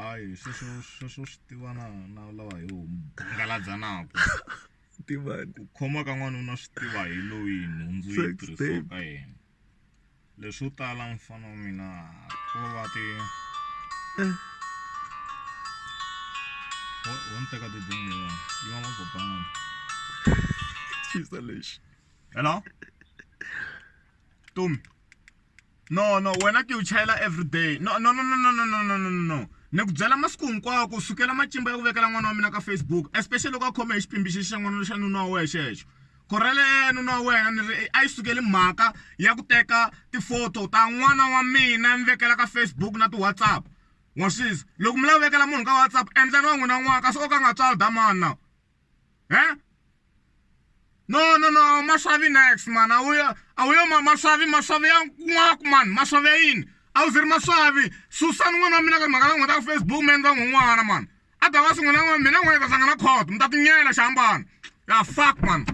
hayi sweswo swi tiva na lava hi hungaladzanaka tivani ku khoma ka n'wanuna swi tiva hi loyi nhundzu yi tirhisiwa ka yena leswo tala mfana wa mina ku va ti wo ni teka tidingo yi va mabobana xisa lexi hello Tumi no wena ki u chayela every day no ni ku byela masiku hinkwawo ku sukela macimba ya ku vekela n'wana wa mina ka Facebook especially loko a khome hi xipimbishi xa n'wana xa nuna wa wena xexo korele nuna wa wena ni ri a yi sukeli mhaka ya ku teka tifoto ta n'wana wa mina mi vekela ka Facebook na ti-WhatsApp wa swisa loko mi lava vekela munhu ka WhatsApp endleni wa n'wina n'wana kasi o ka nga tswali damani now no maswavi next man awuyo maswavi ya n'waku man maswavi ya yini a wu ziri maswavi susani n'wana wa mina ka mhaka n'wina ka Facebook mi endla n'wana man a ta va swi n'wina mina n'wina ta hlangana court mi ta tinyela xihambana ya fuck man